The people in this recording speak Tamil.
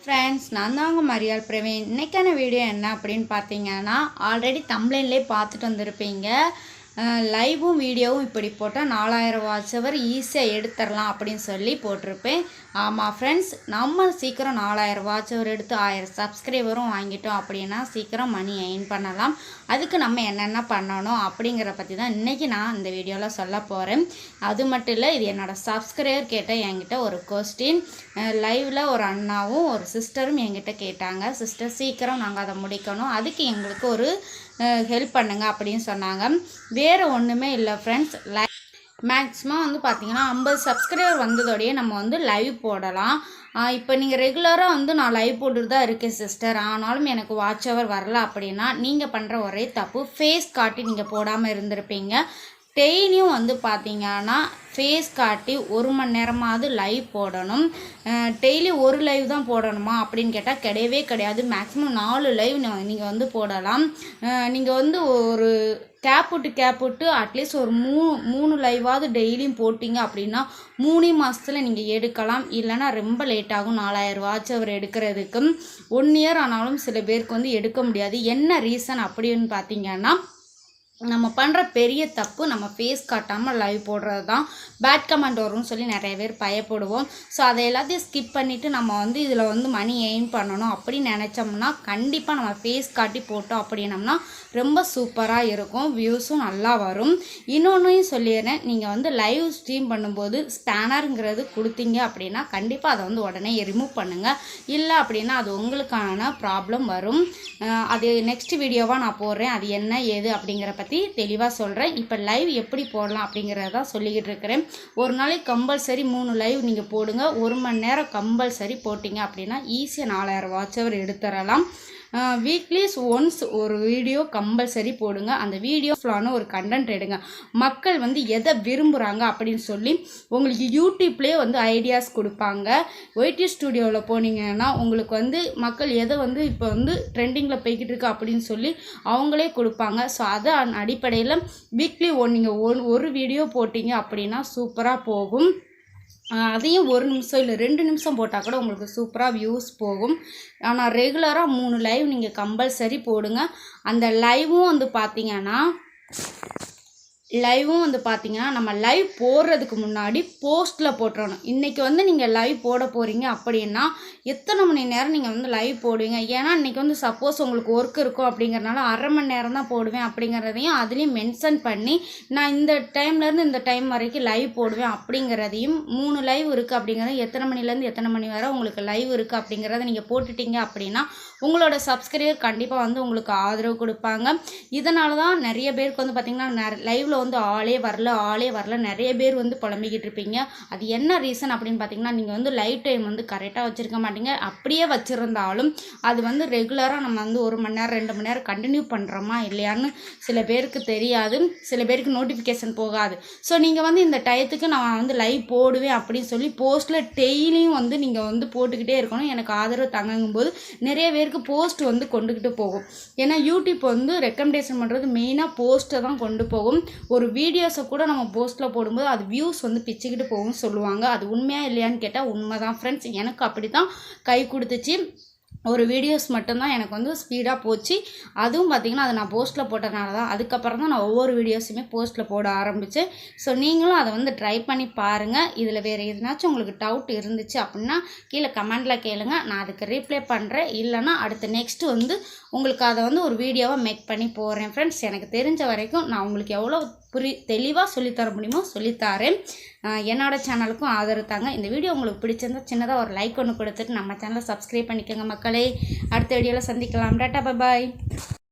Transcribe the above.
ஃப்ரெண்ட்ஸ், நான் தாங்க மரியாள் பிரவீன். இன்றைக்கான வீடியோ என்ன அப்படின்னு பார்த்தீங்கன்னா, ஆல்ரெடி தம்ப்லைன்லேயே பார்த்துட்டு வந்திருப்பீங்க. லைவும் வீடியோவும் இப்படி போட்டால் 4000 வாட்ச் ஹவர் ஈஸியாக எடுத்துடலாம் அப்படின்னு சொல்லி போட்டிருப்பேன். ஆமாம் ஃப்ரெண்ட்ஸ், நம்ம சீக்கிரம் 4000 வாட்ச் ஹவர் எடுத்து 1000 சப்ஸ்கிரைபரும் வாங்கிட்டோம் அப்படின்னா சீக்கிரம் மணி எர்ன் பண்ணலாம். அதுக்கு நம்ம என்னென்ன பண்ணணும் அப்படிங்கிற பற்றி தான் இன்றைக்கி நான் இந்த வீடியோவில் சொல்ல போகிறேன். அது மட்டும் இல்லை, இது என்னோடய சப்ஸ்கிரைபர் கேட்ட என்கிட்ட ஒரு கொஸ்டின். லைவில் ஒரு அண்ணாவும் ஒரு சிஸ்டரும் என்கிட்ட கேட்டாங்க. சிஸ்டர், சீக்கிரம் நாங்கள் அதை முடிக்கணும், அதுக்கு எங்களுக்கு ஒரு ஹெல்ப் பண்ணுங்க அப்படின்னு சொன்னாங்க. வேறு ஒன்றுமே இல்லை ஃப்ரெண்ட்ஸ். மேக்ஸிமம் வந்து பார்த்திங்கன்னா 50 சப்ஸ்கிரைபர் வந்ததோடையே நம்ம வந்து லைவ் போடலாம். இப்போ நீங்கள் ரெகுலராக நான் லைவ் போட்டுட்டு தான் இருக்கேன் சிஸ்டர், ஆனாலும் எனக்கு வாட்ச் ஹவர் வரல அப்படின்னா நீங்கள் பண்ணுற ஒரே தப்பு, ஃபேஸ் காட்டி நீங்கள் போடாமல் இருந்திருப்பீங்க. டெய்லியும் பார்த்தீங்கன்னா ஃபேஸ் காட்டி 1 மணி நேரமாவது லைவ் போடணும். டெய்லி ஒரு லைவ் தான் போடணுமா அப்படின்னு கேட்டால் கிடையவே கிடையாது. மேக்ஸிமம் 4 லைவ் நீங்கள் போடலாம். நீங்கள் ஒரு கேப் விட்டு அட்லீஸ்ட் ஒரு 3 லைவாவது டெய்லியும் போட்டிங்க அப்படின்னா 3 மாதத்தில் நீங்கள் எடுக்கலாம். இல்லைனா ரொம்ப லேட் ஆகும் 4000 வாட்ச் ஹவர் எடுக்கிறதுக்கு. 1 இயர் ஆனாலும் சில பேருக்கு எடுக்க முடியாது. என்ன ரீசன் அப்படின்னு பார்த்தீங்கன்னா, நம்ம பண்ணுற பெரிய தப்பு நம்ம ஃபேஸ் காட்டாமல் லைவ் போடுறது தான். பேட் கமெண்ட் வரும்னு சொல்லி நிறைய பேர் பயப்படுவோம். ஸோ அதை எல்லாத்தையும் ஸ்கிப் பண்ணிவிட்டு நம்ம இதில் மணி எய்ம் பண்ணணும் அப்படின்னு நினச்சோம்னா கண்டிப்பாக நம்ம ஃபேஸ் காட்டி போட்டோம் அப்படின்னம்னா ரொம்ப சூப்பராக இருக்கும், வியூஸும் நல்லா வரும். இன்னொன்றையும் சொல்லிடுறேன், நீங்கள் லைவ் ஸ்ட்ரீம் பண்ணும்போது ஸ்பேனருங்கிறது கொடுத்தீங்க அப்படின்னா கண்டிப்பாக அதை உடனே ரிமூவ் பண்ணுங்கள். இல்லை அப்படின்னா அது உங்களுக்கான ப்ராப்ளம் வரும். அது நெக்ஸ்ட் வீடியோவாக நான் போடுறேன், அது என்ன ஏது அப்படிங்கிற பற்றி தெளிவாக சொல்கிறேன். இப்போ லைவ் எப்படி போடலாம் அப்படிங்கிறத சொல்லிக்கிட்டு இருக்கிறேன். ஒரு நாளைக்கு கம்பல்சரி 3 லைவ் நீங்கள் போடுங்க. 1 மணி நேரம் கம்பல்சரி போட்டிங்க அப்படின்னா ஈஸியாக 4000 வாட்ச் ஹவர் எடுத்துடலாம். வீக்லிஸ் ஒன்ஸ் ஒரு வீடியோ கம்பல்சரி போடுங்க. அந்த வீடியோ ஃபுல்லான ஒரு கண்டென்ட் எடுங்க. மக்கள் எதை விரும்புகிறாங்க அப்படின்னு சொல்லி உங்களுக்கு யூடியூப்லேயே ஐடியாஸ் கொடுப்பாங்க. ஒய்டி ஸ்டுடியோவில் போனீங்கன்னா உங்களுக்கு மக்கள் எதை இப்போ ட்ரெண்டிங்கில் போய்கிட்டு இருக்கு அப்படின்னு சொல்லி அவங்களே கொடுப்பாங்க. ஸோ அதை அடிப்படையில் வீக்லி நீங்கள் ஒரு வீடியோ போட்டிங்க அப்படின்னா சூப்பராக போகும். அதையும் 1 நிமிஷம் இல்லை 2 நிமிஷம் போட்டால் கூட உங்களுக்கு சூப்பராக வியூஸ் போகும். ஆனால் ரெகுலராக 3 லைவ் நீங்கள் கம்பல்சரி போடுங்க. அந்த லைவும் பார்த்தீங்கன்னா நம்ம லைவ் போடுறதுக்கு முன்னாடி போஸ்ட்டில் போட்டுறணும். இன்றைக்கி நீங்கள் லைவ் போட போகிறீங்க அப்படின்னா எத்தனை மணி நேரம் நீங்கள் லைவ் போடுவீங்க. ஏன்னா இன்றைக்கி சப்போஸ் உங்களுக்கு ஒர்க் இருக்கும் அப்படிங்கிறனால 1/2 மணி நேரம் தான் போடுவேன் அப்படிங்கிறதையும் அதுலேயும் மென்ஷன் பண்ணி நான் இந்த டைம்லேருந்து இந்த டைம் வரைக்கும் லைவ் போடுவேன் அப்படிங்கிறதையும் 3 லைவ் இருக்குது அப்படிங்கிறது எத்தனை மணிலேருந்து எத்தனை மணி வரை உங்களுக்கு லைவ் இருக்குது அப்படிங்கிறத நீங்கள் போட்டுட்டீங்க அப்படின்னா உங்களோட சப்ஸ்கிரைபர் கண்டிப்பாக உங்களுக்கு ஆதரவு கொடுப்பாங்க. இதனால தான் நிறைய பேருக்கு பார்த்திங்கன்னா லைவில் ஆளே வரல நிறைய பேர் புலம்பிக்கிட்டு இருப்பீங்க. அது என்ன ரீசன் அப்படின்னு பார்த்தீங்கன்னா, நீங்கள் லைவ் டைம் கரெக்டாக வச்சுருக்க மாட்டீங்க. அப்படியே வச்சுருந்தாலும் அது ரெகுலராக நம்ம 1 மணி நேரம் 2 மணி நேரம் கண்டினியூ பண்ணுறோமா இல்லையான்னு சில பேருக்கு தெரியாது, சில பேருக்கு நோட்டிஃபிகேஷன் போகாது. ஸோ நீங்கள் இந்த டயத்துக்கு நான் லைவ் போடுவேன் அப்படின்னு சொல்லி போஸ்ட்டில் டெய்லியும் நீங்கள் போட்டுக்கிட்டே இருக்கணும். எனக்கு ஆதரவு தங்கும்போது நிறைய பேருக்கு போஸ்ட் கொண்டுக்கிட்டு போகும். ஏன்னா யூடியூப் ரெக்கமெண்டேஷன் பண்ணுறது மெயினாக போஸ்ட்டை தான் கொண்டு போகும். ஒரு வீடியோஸை கூட நம்ம போஸ்ட்டில் போடும்போது அது வியூஸ் பிச்சுக்கிட்டு போகும்னு சொல்லுவாங்க. அது உண்மையாக இல்லையான்னு கேட்டால் உண்மை தான் ஃப்ரெண்ட்ஸ். எனக்கு அப்படி தான் கை கொடுத்துச்சு. ஒரு வீடியோஸ் மட்டும்தான் எனக்கு ஸ்பீடாக போச்சு. அதுவும் பார்த்திங்கன்னா அது நான் போஸ்ட்டில் போட்டதுனால தான். அதுக்கப்புறம் தான் நான் ஒவ்வொரு வீடியோஸுமே போஸ்ட்டில் போட ஆரம்பித்தேன். ஸோ நீங்களும் அதை ட்ரை பண்ணி பாருங்கள். இதில் வேறு எதுனாச்சும் உங்களுக்கு டவுட் இருந்துச்சு அப்படின்னா கீழே கமெண்டில் கேளுங்க, நான் அதுக்கு ரீப்ளை பண்ணுறேன். இல்லைனா அடுத்து நெக்ஸ்ட்டு உங்களுக்கு அதை ஒரு வீடியோவாக மேக் பண்ணி போடுறேன் ஃப்ரெண்ட்ஸ். எனக்கு தெரிஞ்ச வரைக்கும் நான் உங்களுக்கு எவ்வளோ தெளிவாக சொல்லித்தர முடியுமோ சொல்லித்தரேன். என்னோடய சேனலுக்கும் ஆதரவு தாங்க. இந்த வீடியோ உங்களுக்கு பிடிச்சிருந்தா சின்னதாக ஒரு லைக் ஒன்று கொடுத்துட்டு நம்ம சேனலை சப்ஸ்கிரைப் பண்ணிக்கோங்க மக்களே. அடுத்த வீடியோவில் சந்திக்கலாம். டாட்டா, பாய்.